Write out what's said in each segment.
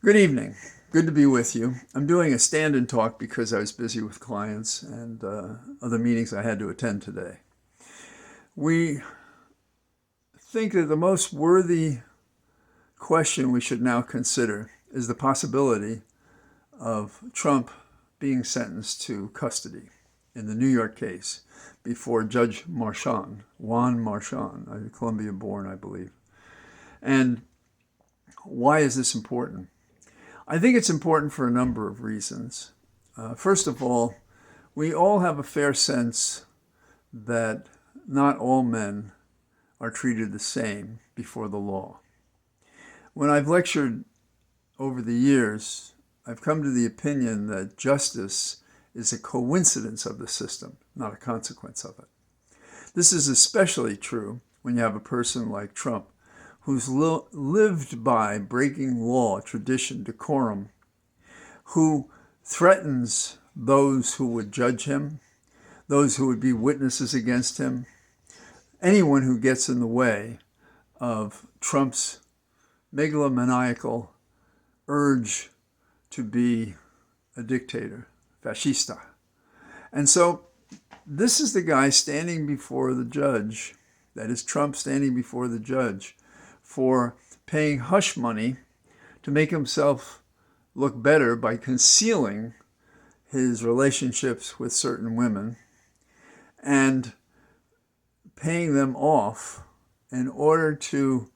Good evening. Good to be with you. I'm doing a stand-in talk because I was busy with clients and other meetings I had to attend today. We think that the most worthy question we should now consider is the possibility of Trump being sentenced to custody in the New York case before Judge Marchand, Juan Marchand, Columbia born, I believe. And why is this important? I think it's important for a number of reasons. First of all, we all have a fair sense that not all men are treated the same before the law. When I've lectured over the years, I've come to the opinion that justice is a coincidence of the system, not a consequence of it. This is especially true when you have a person like Trump, who's lived by breaking law, tradition, decorum, who threatens those who would judge him, those who would be witnesses against him, anyone who gets in the way of Trump's megalomaniacal urge to be a dictator, fascista. And so this is the guy standing before the judge, that is Trump standing before the judge, for paying hush money to make himself look better by concealing his relationships with certain women and paying them off in order to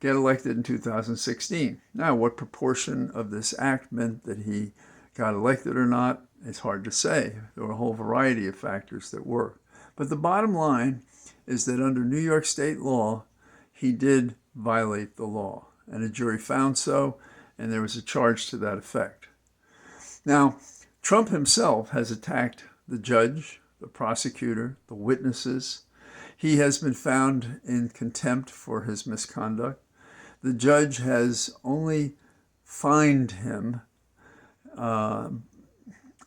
get elected in 2016. Now, what proportion of this act meant that he got elected or not, it's hard to say. There were a whole variety of factors that worked. But the bottom line is that under New York state law, he did violate the law, and a jury found so, and there was a charge to that effect. Now, Trump himself has attacked the judge, the prosecutor, the witnesses. He has been found in contempt for his misconduct. The judge has only fined him, and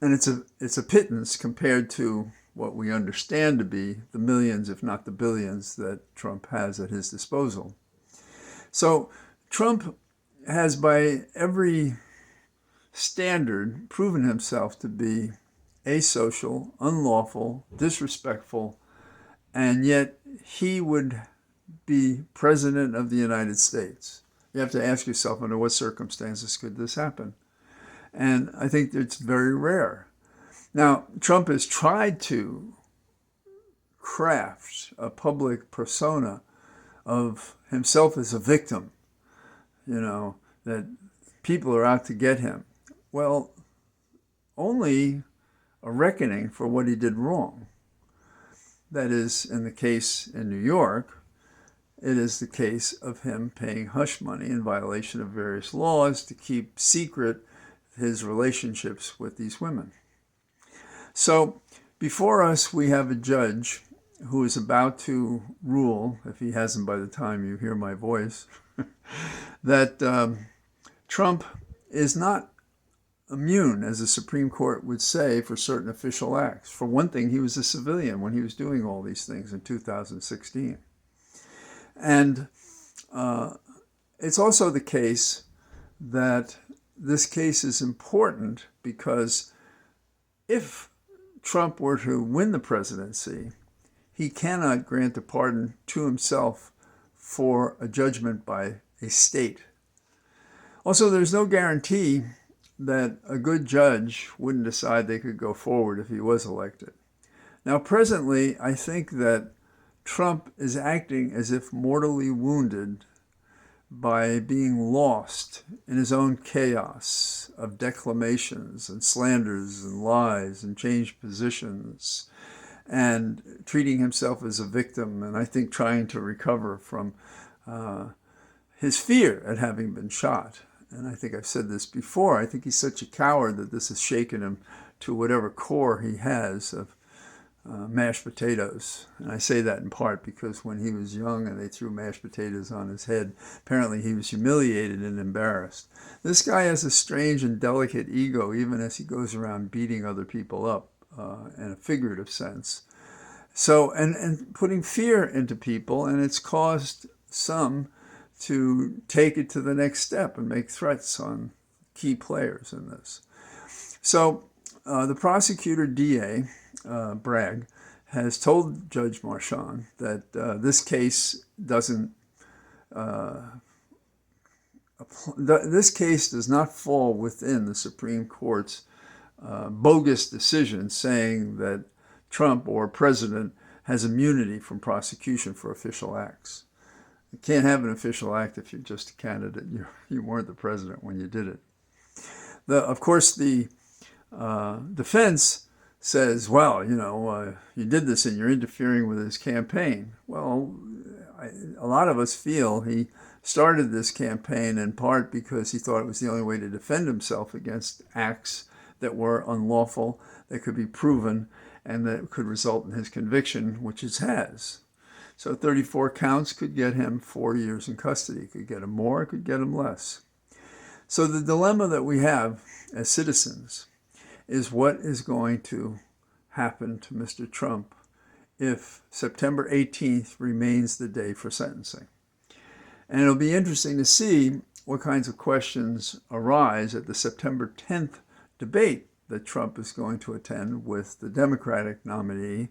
it's a pittance compared to what we understand to be the millions, if not the billions, that Trump has at his disposal. So Trump has, by every standard, proven himself to be asocial, unlawful, disrespectful, and yet he would be president of the United States. You have to ask yourself, under what circumstances could this happen? And I think it's very rare. Now, Trump has tried to craft a public persona of himself as a victim, that people are out to get him. Well, only a reckoning for what he did wrong. That is, in the case in New York, it is the case of him paying hush money in violation of various laws to keep secret his relationships with these women. So before us, we have a judge who is about to rule, if he hasn't by the time you hear my voice, that Trump is not immune, as the Supreme Court would say, for certain official acts. For one thing, he was a civilian when he was doing all these things in 2016. And it's also the case that this case is important because if Trump were to win the presidency, he cannot grant a pardon to himself for a judgment by a state. Also, there's no guarantee that a good judge wouldn't decide they could go forward if he was elected. Now, presently, I think that Trump is acting as if mortally wounded by being lost in his own chaos of declamations and slanders and lies and changed positions and treating himself as a victim, and I think trying to recover from his fear at having been shot. And I think I've said this before, I think he's such a coward that this has shaken him to whatever core he has of mashed potatoes. And I say that in part because when he was young and they threw mashed potatoes on his head, apparently he was humiliated and embarrassed. This guy has a strange and delicate ego, even as he goes around beating other people up in a figurative sense. So, and putting fear into people, and it's caused some to take it to the next step and make threats on key players in this. So the prosecutor, DA, Bragg, has told Judge Marchand that this case doesn't this case does not fall within the Supreme Court's bogus decision saying that Trump or president has immunity from prosecution for official acts. You can't have an official act if you're just a candidate. You weren't the president when you did it. Of course, the defense says, well, you did this and you're interfering with his campaign. Well, a lot of us feel he started this campaign in part because he thought it was the only way to defend himself against acts that were unlawful, that could be proven, and that could result in his conviction, which it has. So 34 counts could get him 4 years in custody. It could get him more, it could get him less. So the dilemma that we have as citizens is what is going to happen to Mr. Trump if September 18th remains the day for sentencing. And it'll be interesting to see what kinds of questions arise at the September 10th debate that Trump is going to attend with the Democratic nominee,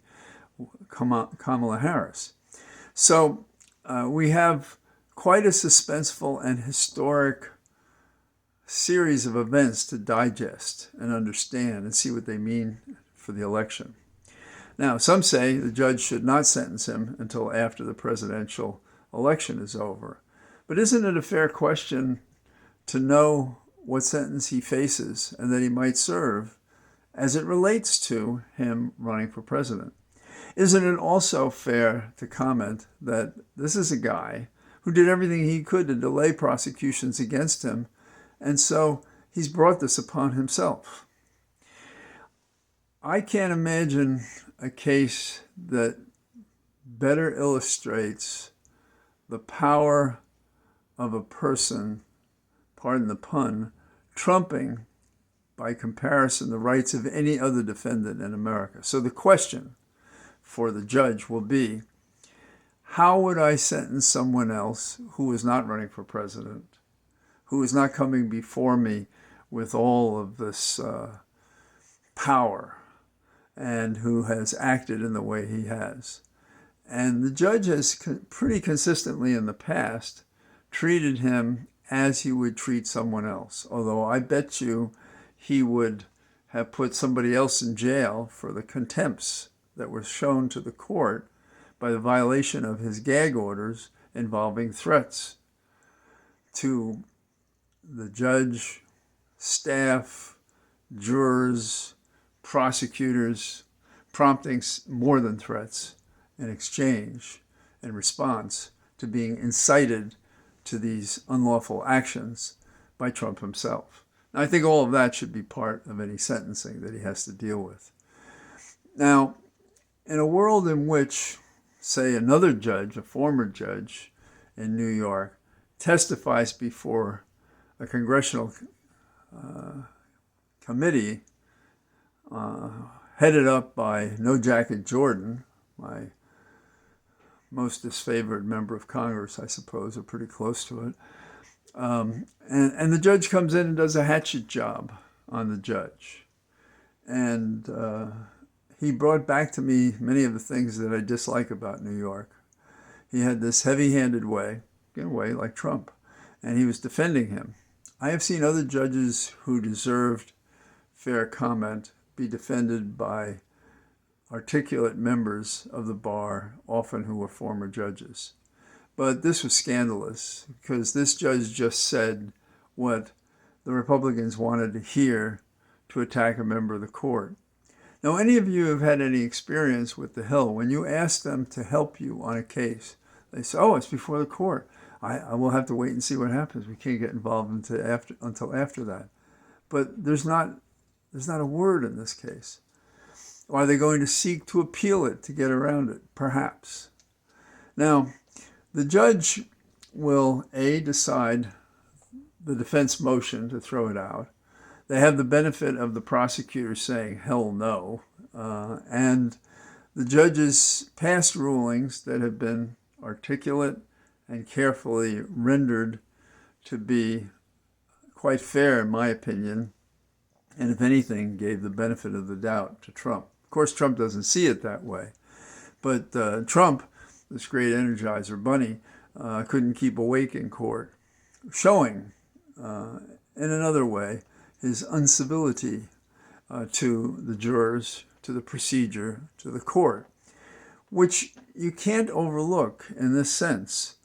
Kamala Harris. So we have quite a suspenseful and historic series of events to digest and understand and see what they mean for the election. Now, some say the judge should not sentence him until after the presidential election is over. But isn't it a fair question to know what sentence he faces and that he might serve as it relates to him running for president? Isn't it also fair to comment that this is a guy who did everything he could to delay prosecutions against him, and so he's brought this upon himself? I can't imagine a case that better illustrates the power of a person, pardon the pun, trumping, by comparison, the rights of any other defendant in America. So the question for the judge will be, how would I sentence someone else who is not running for president, who is not coming before me with all of this power, and who has acted in the way he has? And the judge has pretty consistently in the past treated him as he would treat someone else, although I bet you he would have put somebody else in jail for the contempts that were shown to the court by the violation of his gag orders involving threats to the judge, staff, jurors, prosecutors, prompting more than threats in exchange in response to being incited to these unlawful actions by Trump himself. Now, I think all of that should be part of any sentencing that he has to deal with. Now, in a world in which, say, another judge, a former judge in New York, testifies before a congressional committee headed up by No Jacket Jordan, my most disfavored member of Congress, I suppose, or pretty close to it. And the judge comes in and does a hatchet job on the judge. And he brought back to me many of the things that I dislike about New York. He had this heavy-handed way, in a way like Trump, and he was defending him. I have seen other judges who deserved fair comment be defended by articulate members of the bar, often who were former judges. But this was scandalous because this judge just said what the Republicans wanted to hear to attack a member of the court. Now, any of you have had any experience with the Hill, when you ask them to help you on a case, they say, oh, it's before the court. I will have to wait and see what happens. We can't get involved until after that. But there's not a word in this case. Are they going to seek to appeal it to get around it? Perhaps. Now, the judge will, A, decide the defense motion to throw it out. They have the benefit of the prosecutor saying, hell no. And the judge's past rulings that have been articulate and carefully rendered to be quite fair, in my opinion, and if anything, gave the benefit of the doubt to Trump. Of course, Trump doesn't see it that way. But Trump, this great energizer bunny, couldn't keep awake in court, showing, in another way, his uncivility to the jurors, to the procedure, to the court, which you can't overlook in this sense.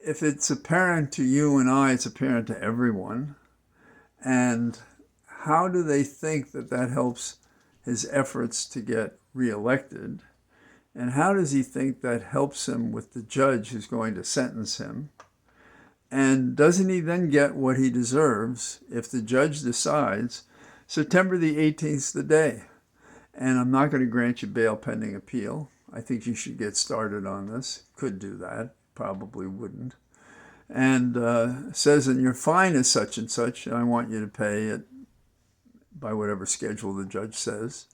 If it's apparent to you and I, it's apparent to everyone. And how do they think that that helps his efforts to get reelected? And how does he think that helps him with the judge who's going to sentence him? And doesn't he then get what he deserves if the judge decides September the 18th is the day, and I'm not going to grant you bail pending appeal? I think you should get started on this. Could do that. Probably wouldn't. And says, and your fine is such and such, and I want you to pay it by whatever schedule the judge says.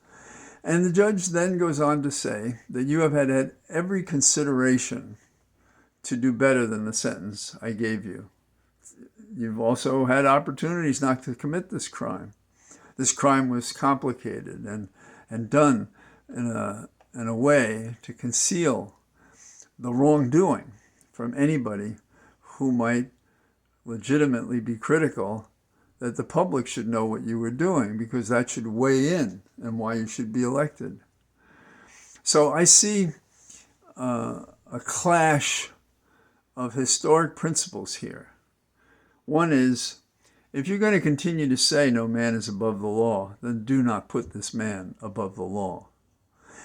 And the judge then goes on to say that you have had every consideration to do better than the sentence I gave you. You've also had opportunities not to commit this crime. This crime was complicated and done in a way to conceal the wrongdoing from anybody who might legitimately be critical that the public should know what you were doing, because that should weigh in and why you should be elected. So I see a clash of historic principles here. One is, if you're going to continue to say no man is above the law, then do not put this man above the law.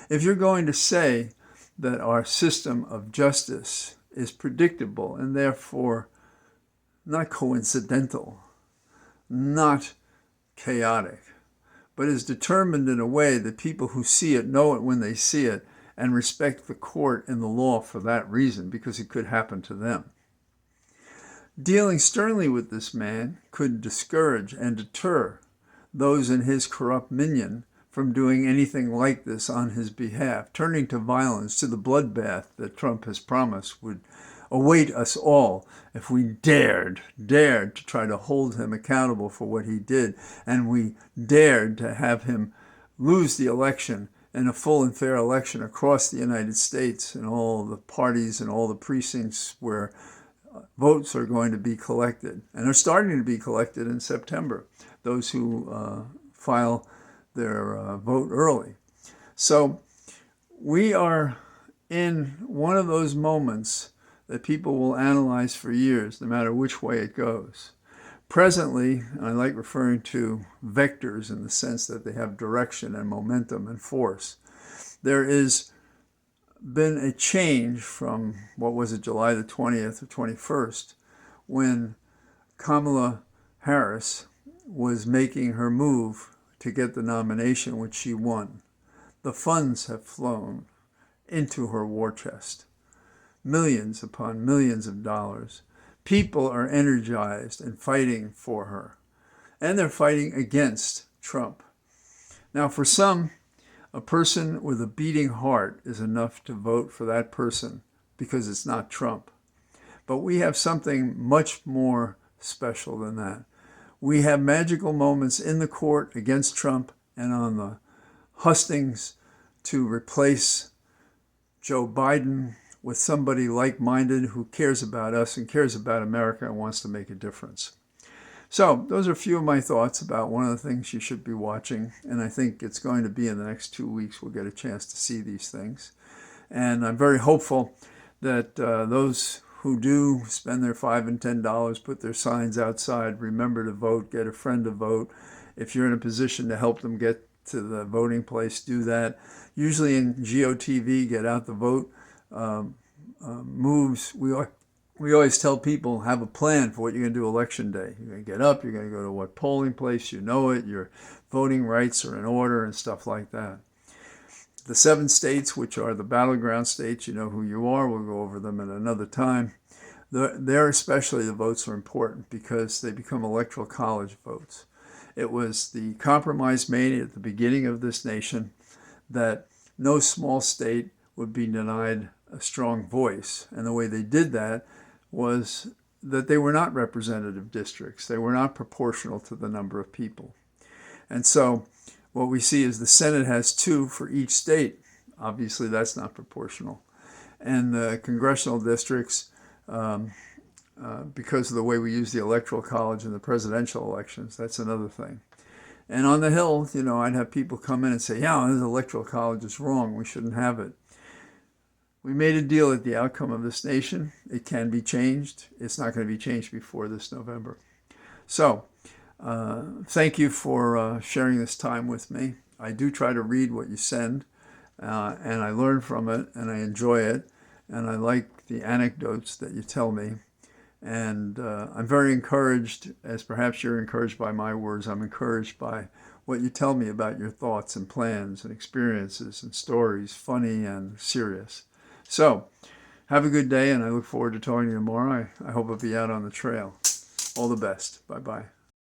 If you're going to say that our system of justice is predictable and therefore not coincidental, not chaotic, but is determined in a way that people who see it know it when they see it and respect the court and the law for that reason, because it could happen to them. Dealing sternly with this man could discourage and deter those in his corrupt minion from doing anything like this on his behalf, turning to violence, to the bloodbath that Trump has promised would await us all if we dared to try to hold him accountable for what he did, and we dared to have him lose the election in a full and fair election across the United States and all the parties and all the precincts where votes are going to be collected, and are starting to be collected in September, those who file their vote early. So we are in one of those moments that people will analyze for years, no matter which way it goes. Presently, I like referring to vectors in the sense that they have direction and momentum and force. There has been a change from, what was it, July the 20th or 21st, when Kamala Harris was making her move to get the nomination, which she won. The funds have flown into her war chest. Millions upon millions of dollars. People are energized and fighting for her. And they're fighting against Trump. Now, for some, a person with a beating heart is enough to vote for that person because it's not Trump. But we have something much more special than that. We have magical moments in the court against Trump and on the hustings to replace Joe Biden with somebody like-minded who cares about us and cares about America and wants to make a difference. So those are a few of my thoughts about one of the things you should be watching, and I think it's going to be in the next 2 weeks we'll get a chance to see these things. And I'm very hopeful that those who do spend their $5 and $10, put their signs outside, remember to vote, get a friend to vote. If you're in a position to help them get to the voting place, do that. Usually in GOTV, Get Out the Vote, moves, we always tell people, have a plan for what you're going to do election day. You're going to get up, you're going to go to what polling place, you know it, your voting rights are in order and stuff like that. The 7 states, which are the battleground states, you know who you are. We'll go over them at another time. There especially the votes are important because they become electoral college votes. It was the compromise made at the beginning of this nation that no small state would be denied a strong voice. And the way they did that was that they were not representative districts. They were not proportional to the number of people. And so what we see is the Senate has 2 for each state. Obviously, that's not proportional. And the congressional districts, because of the way we use the Electoral College in the presidential elections, that's another thing. And on the Hill, I'd have people come in and say, yeah, this Electoral College is wrong. We shouldn't have it. We made a deal at the outcome of this nation. It can be changed. It's not going to be changed before this November. So thank you for sharing this time with me. I do try to read what you send, and I learn from it, and I enjoy it, and I like the anecdotes that you tell me. And I'm very encouraged, as perhaps you're encouraged by my words. I'm encouraged by what you tell me about your thoughts and plans and experiences and stories, funny and serious. So have a good day, and I look forward to talking to you tomorrow. I hope I'll be out on the trail. All the best. Bye-bye.